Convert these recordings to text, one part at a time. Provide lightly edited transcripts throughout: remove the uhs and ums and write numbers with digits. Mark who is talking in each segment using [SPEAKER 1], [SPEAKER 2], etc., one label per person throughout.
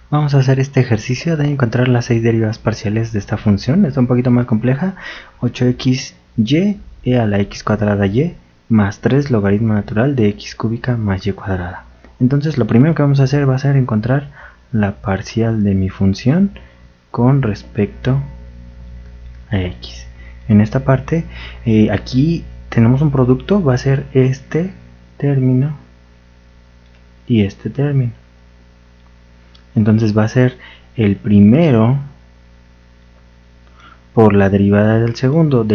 [SPEAKER 1] Vamos a hacer este ejercicio de encontrar las 6 derivadas parciales de esta función. Está un poquito más compleja. 8xy e a la x cuadrada y más 3 logaritmo natural de x cúbica más y cuadrada. Entonces lo primero que vamos a hacer va a ser encontrar la parcial de mi función con respecto a x. En esta parte, aquí tenemos un producto, va a ser este término y este término. Entonces va a ser el primero por la derivada del segundo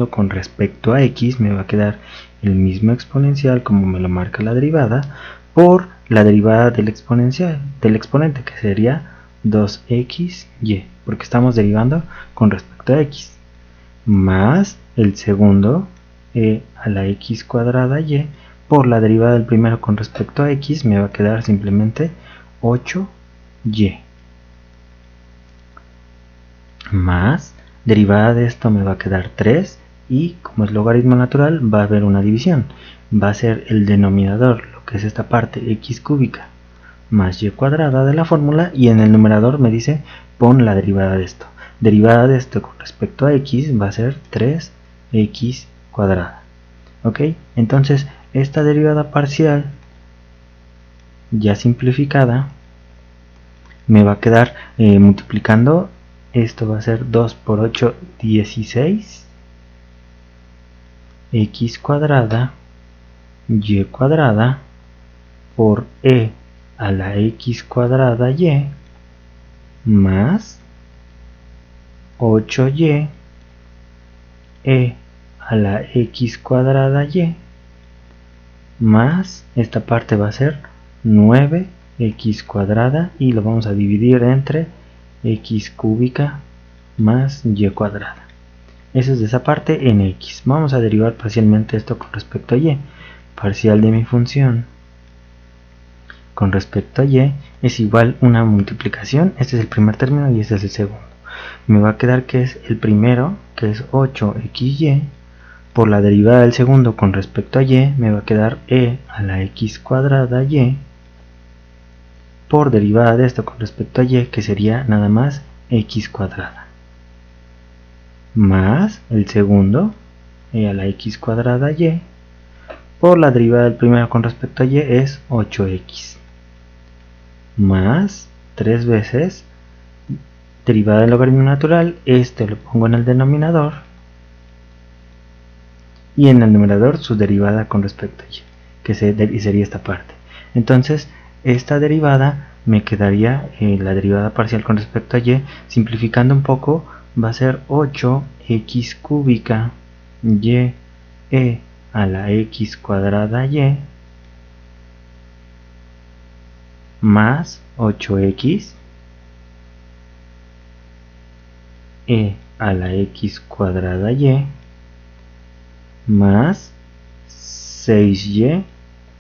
[SPEAKER 1] con respecto a x, me va a quedar el mismo exponencial como me lo marca la derivada, por la derivada del exponencial, del exponente, que sería 2xy, porque estamos derivando con respecto a x, más el segundo e a la x cuadrada y por la derivada del primero con respecto a x, me va a quedar simplemente 8y más derivada de esto me va a quedar 3 y como es logaritmo natural va a haber una división, va a ser el denominador, lo que es esta parte, x cúbica más y cuadrada de la fórmula, y en el numerador me dice pon la derivada de esto con respecto a x va a ser 3x cuadrada. Ok, entonces esta derivada parcial ya simplificada me va a quedar multiplicando. Esto va a ser 2 por 8, 16 x cuadrada y cuadrada por e a la x cuadrada y más 8y e a la x cuadrada y más esta parte va a ser 9x cuadrada y lo vamos a dividir entre x cúbica más y cuadrada. Eso es de esa parte en x. Vamos a derivar parcialmente esto con respecto a y. Parcial de mi función con respecto a y es igual una multiplicación. Este es el primer término y este es el segundo. Me va a quedar que es el primero, que es 8xy, por la derivada del segundo con respecto a y, me va a quedar e a la x cuadrada y, por derivada de esto con respecto a y, que sería nada más x cuadrada, más el segundo, e a la x cuadrada y, por la derivada del primero con respecto a y es 8x, más 3 veces derivada del logaritmo natural, este lo pongo en el denominador, y en el numerador su derivada con respecto a y, que sería esta parte. Entonces esta derivada me quedaría la derivada parcial con respecto a y, simplificando un poco va a ser 8x cúbica y e a la x cuadrada y más 8x e a la x cuadrada y más 6y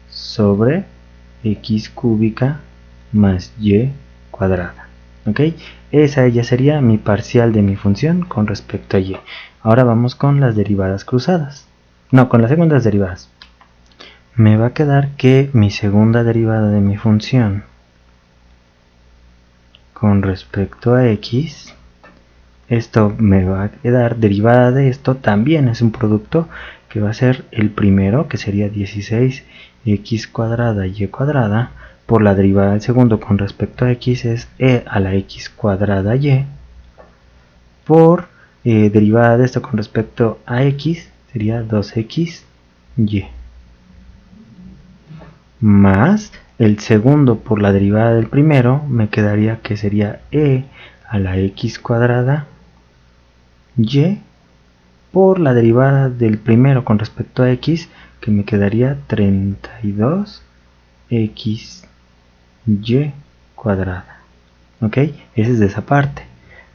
[SPEAKER 1] sobre x cúbica más y cuadrada. ¿Ok? Esa ya sería mi parcial de mi función con respecto a y. Ahora vamos con las derivadas cruzadas. No, con las segundas derivadas. Me va a quedar que mi segunda derivada de mi función con respecto a x, esto me va a quedar derivada de esto, también es un producto que va a ser el primero, que sería 16x cuadrada y cuadrada, por la derivada del segundo con respecto a x es e a la x cuadrada y, por derivada de esto con respecto a x sería 2xy, más el segundo por la derivada del primero me quedaría que sería e a la x cuadrada y, por la derivada del primero con respecto a x, que me quedaría 32xy cuadrada. ¿Ok? Esa es de esa parte.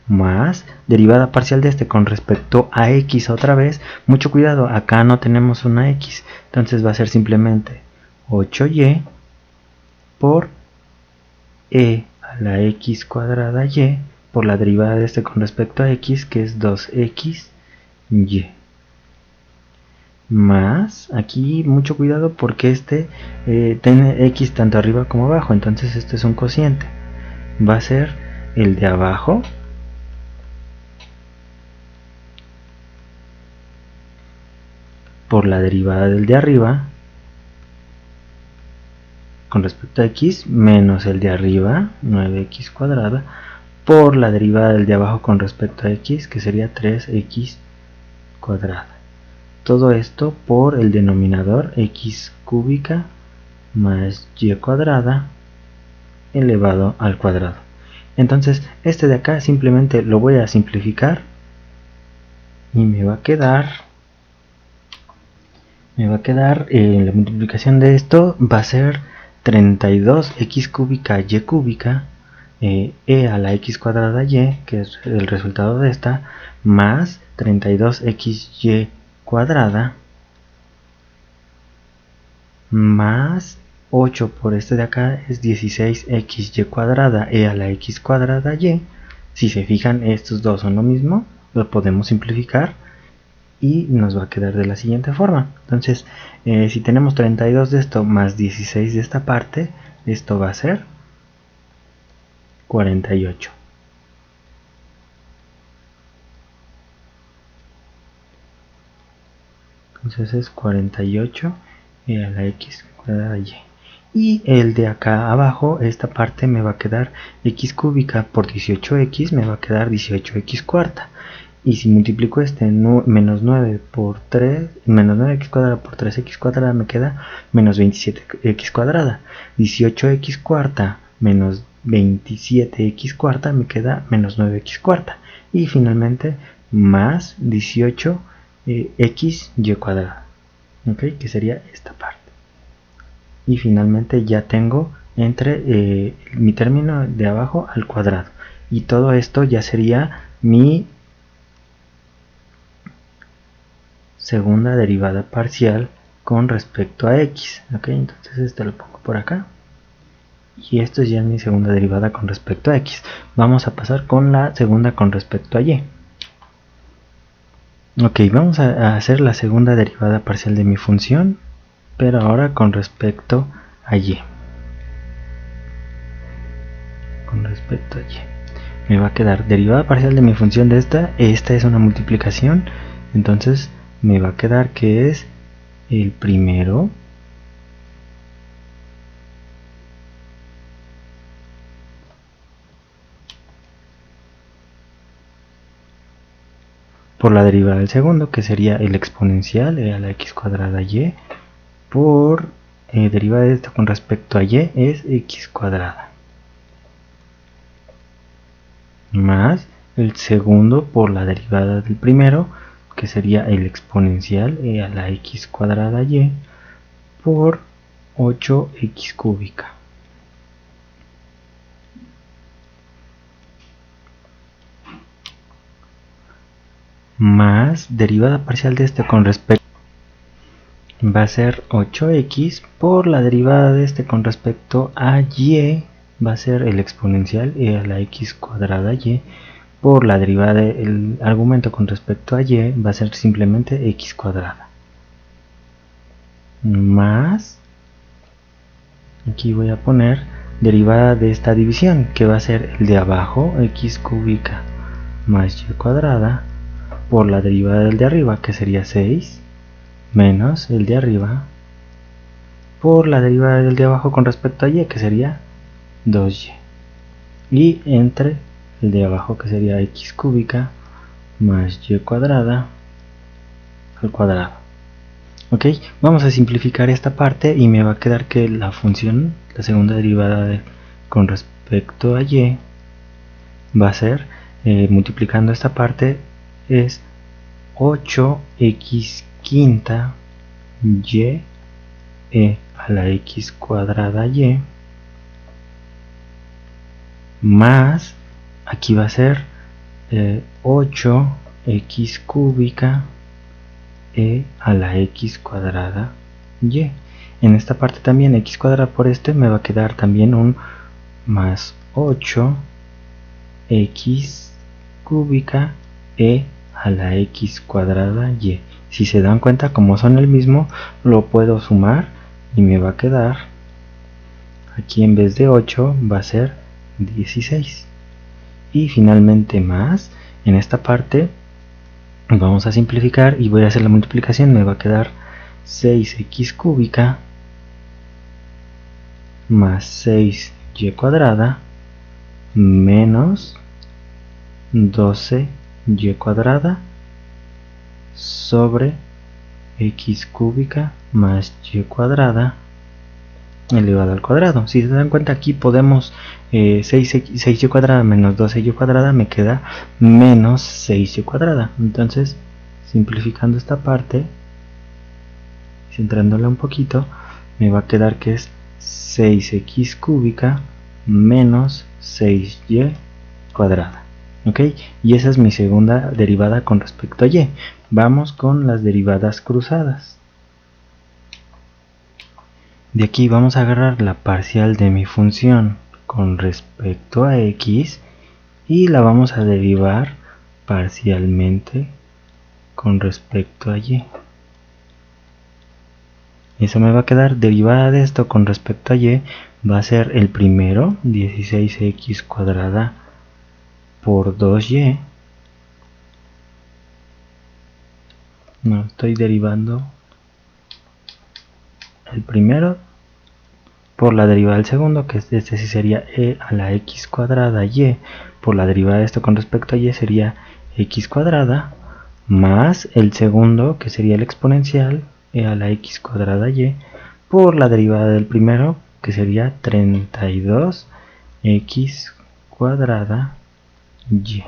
[SPEAKER 1] Más derivada parcial de este con respecto a x otra vez. Mucho cuidado, acá no tenemos una x. Entonces va a ser simplemente 8y por e a la x cuadrada y, por la derivada de este con respecto a x, que es 2xy. Más, aquí mucho cuidado porque este tiene x tanto arriba como abajo, entonces este es un cociente. va a ser el de abajo por la derivada del de arriba con respecto a x menos el de arriba, 9x cuadrada, por la derivada del de abajo con respecto a x, que sería 3x cuadrada. Todo esto por el denominador x cúbica más y cuadrada elevado al cuadrado. Entonces este de acá simplemente lo voy a simplificar y me va a quedar la multiplicación de esto va a ser 32x cúbica y cúbica e a la x cuadrada y, que es el resultado de esta, más 32xy cuadrada más 8 por este de acá es 16xy cuadrada e a la x cuadrada y. Si se fijan, estos dos son lo mismo, lo podemos simplificar y nos va a quedar de la siguiente forma. Entonces, si tenemos 32 de esto más 16 de esta parte, esto va a ser 48. Entonces es 48 a la x cuadrada y. Y el de acá abajo, esta parte me va a quedar x cúbica por 18x, me va a quedar 18x cuarta. Y si multiplico este menos 9 por 3, menos 9x cuadrada por 3x cuadrada me queda menos 27x cuadrada. 18x cuarta menos 27x cuarta me queda menos 9x cuarta. Y finalmente más 18 x y cuadrada, ¿okay? Que sería esta parte. Y finalmente ya tengo entre mi término de abajo al cuadrado. Y todo esto ya sería mi segunda derivada parcial con respecto a x. ¿Okay? Entonces este lo pongo por acá. Y esto es ya mi segunda derivada con respecto a x. Vamos a pasar con la segunda con respecto a y. Ok, vamos a hacer la segunda derivada parcial de mi función, pero ahora con respecto a y. Con respecto a y. Me va a quedar derivada parcial de mi función de esta. Esta es una multiplicación, entonces me va a quedar que es el primero por la derivada del segundo, que sería el exponencial a la x cuadrada y, por derivada de esto con respecto a y es x cuadrada, más el segundo por la derivada del primero, que sería el exponencial a la x cuadrada y, por 8x cúbica. Más derivada parcial de este con respecto va a ser 8x por la derivada de este con respecto a y, va a ser el exponencial a la x cuadrada y, por la derivada del argumento con respecto a y, va a ser simplemente x cuadrada, más, aquí voy a poner derivada de esta división, que va a ser el de abajo, x cúbica más y cuadrada, por la derivada del de arriba, que sería 6, menos el de arriba, por la derivada del de abajo con respecto a y, que sería 2y, y entre el de abajo, que sería x cúbica más y cuadrada al cuadrado. Ok, vamos a simplificar esta parte y me va a quedar que la función, la segunda derivada con respecto a y, va a ser, multiplicando esta parte, es 8x quinta y a la x cuadrada y, más, aquí va a ser 8x cúbica a la x cuadrada y. En esta parte también x cuadrada por este me va a quedar también un más 8x cúbica a la x cuadrada y. Si se dan cuenta, como son el mismo, lo puedo sumar y me va a quedar, aquí en vez de 8 va a ser 16. Y finalmente más, en esta parte vamos a simplificar y voy a hacer la multiplicación. Me va a quedar 6x cúbica más 6y cuadrada menos 12y cuadrada sobre x cúbica más y cuadrada elevado al cuadrado. Si se dan cuenta, aquí podemos 6y cuadrada menos 12y cuadrada me queda menos 6y cuadrada. Entonces, simplificando esta parte, centrándola un poquito, me va a quedar que es 6x cúbica menos 6y cuadrada. ¿Ok? Y esa es mi segunda derivada con respecto a y. Vamos con las derivadas cruzadas. De aquí vamos a agarrar la parcial de mi función con respecto a x y la vamos a derivar parcialmente con respecto a y. Eso me va a quedar derivada de esto con respecto a y, va a ser el primero, 16x cuadrada por 2y. No, estoy derivando el primero por la derivada del segundo, que este sí sería e a la x cuadrada y, por la derivada de esto con respecto a y sería x cuadrada, más el segundo, que sería el exponencial, e a la x cuadrada y, por la derivada del primero, que sería 32x cuadrada y,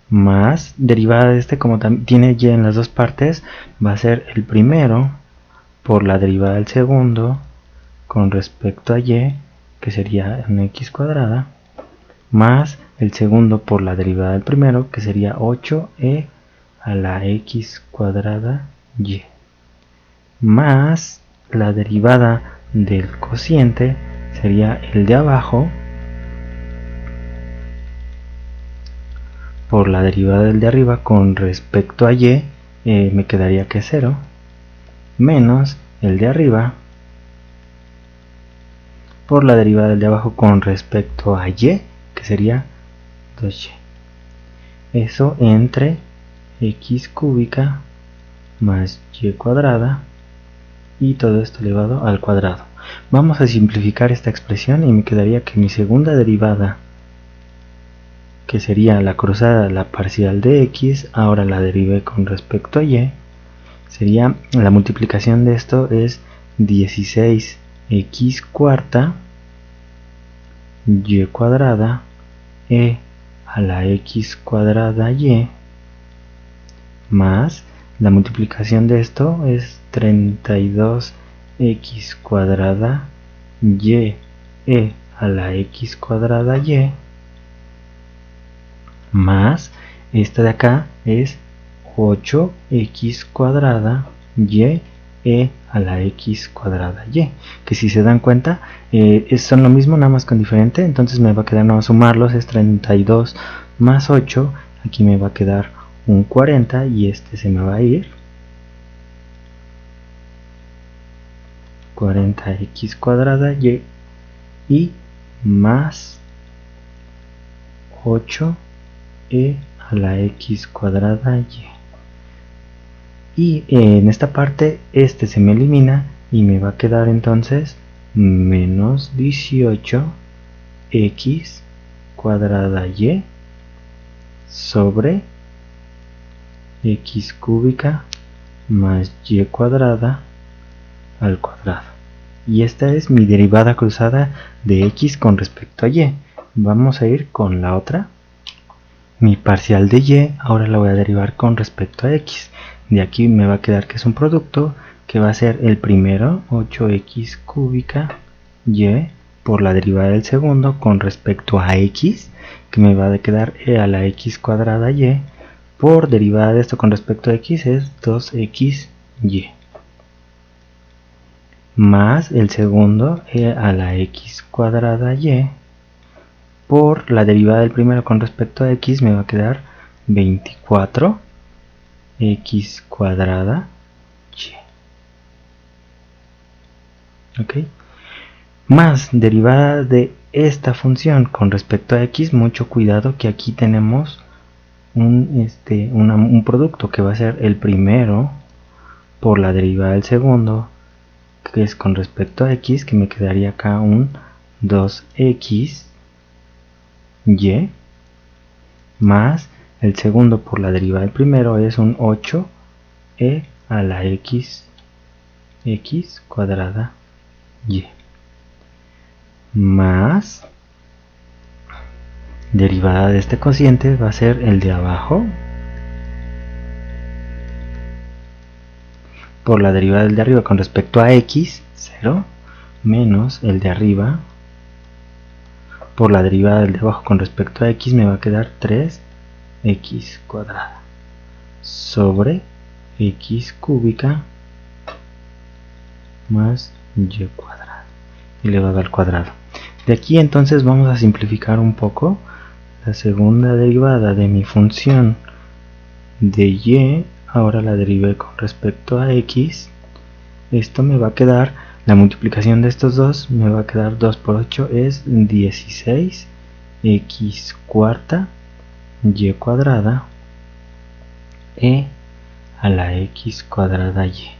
[SPEAKER 1] más derivada de este, como tiene y en las dos partes, va a ser el primero por la derivada del segundo con respecto a y, que sería una x cuadrada, más el segundo por la derivada del primero, que sería 8e a la x cuadrada y, más la derivada del cociente, sería el de abajo por la derivada del de arriba con respecto a y, me quedaría que es 0, menos el de arriba por la derivada del de abajo con respecto a y, que sería 2y. Eso entre x cúbica más y cuadrada y todo esto elevado al cuadrado. Vamos a simplificar esta expresión y me quedaría que mi segunda derivada, que sería la cruzada, la parcial de x, ahora la derivé con respecto a y, sería la multiplicación de esto es 16x cuarta y cuadrada e a la x cuadrada y, más la multiplicación de esto es 32x cuadrada y e a la x cuadrada y, más esta de acá es 8x cuadrada y e a la x cuadrada y, que si se dan cuenta son lo mismo, nada más con diferente. Entonces me va a quedar, no sumarlos, es 32 más 8, aquí me va a quedar un 40 y este se me va a ir 40x cuadrada y más 8e a la x cuadrada y en esta parte este se me elimina y me va a quedar entonces menos 18x cuadrada y sobre x cúbica más y cuadrada al cuadrado. Y esta es mi derivada cruzada de x con respecto a y. Vamos a ir con la otra. Mi parcial de y ahora la voy a derivar con respecto a x. De aquí me va a quedar que es un producto que va a ser el primero, 8x cúbica y, por la derivada del segundo con respecto a x, que me va a quedar e a la x cuadrada y, por derivada de esto con respecto a x es 2xy, más el segundo e a la x cuadrada y, por la derivada del primero con respecto a x me va a quedar 24x cuadrada y. ¿Ok? Más derivada de esta función con respecto a x, mucho cuidado que aquí tenemos un producto que va a ser el primero por la derivada del segundo, que es con respecto a x, que me quedaría acá un 2x y más el segundo por la derivada del primero es un 8e a la x cuadrada y más derivada de este cociente va a ser el de abajo por la derivada del de arriba con respecto a x, 0, menos el de arriba por la derivada del de abajo con respecto a x, me va a quedar 3x cuadrada sobre x cúbica más y cuadrada elevado al cuadrado. De aquí entonces vamos a simplificar un poco. La segunda derivada de mi función de y, ahora la derivé con respecto a x. Esto me va a quedar, la multiplicación de estos dos me va a quedar 2 por 8 es 16 x cuarta y cuadrada e a la x cuadrada y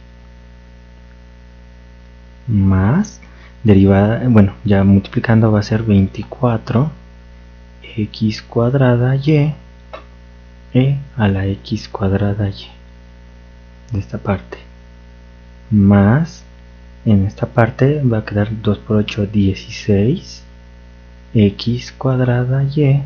[SPEAKER 1] más derivada, bueno, ya multiplicando va a ser 24 x cuadrada y e a la x cuadrada y de esta parte más en esta parte va a quedar 2 por 8 16 x cuadrada y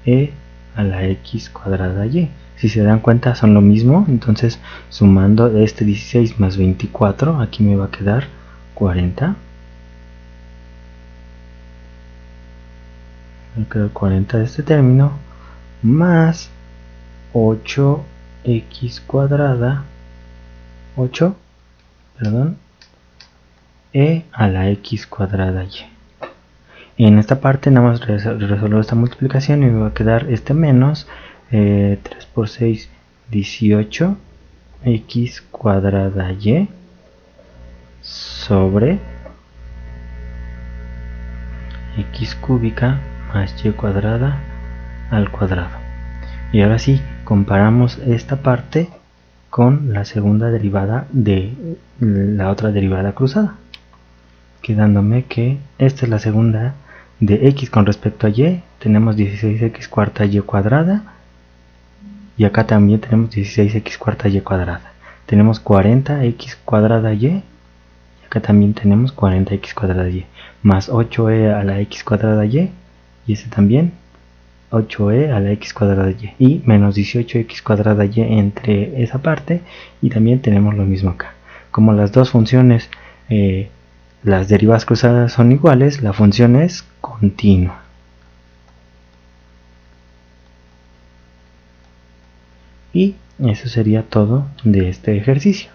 [SPEAKER 1] e a la x cuadrada y. Si se dan cuenta son lo mismo, entonces sumando este 16 más 24 aquí me va a quedar 40. Me queda 40 de este término más 8x cuadrada 8, perdón, e a la x cuadrada y. En esta parte nada más resuelvo esta multiplicación y me va a quedar este menos 3 por 6, 18 x cuadrada y sobre x cúbica más y cuadrada al cuadrado. Y ahora sí, comparamos esta parte con la segunda derivada de la otra derivada cruzada, quedándome que esta es la segunda de x con respecto a y. Tenemos 16x cuarta y cuadrada y acá también tenemos 16x cuarta y cuadrada. Tenemos 40x cuadrada y acá también tenemos 40x cuadrada y más 8e a la x cuadrada y este también 8e a la x cuadrada y menos 18x cuadrada y entre esa parte, y también tenemos lo mismo acá. Como las dos funciones, las derivadas cruzadas son iguales, la función es continua. Y eso sería todo de este ejercicio.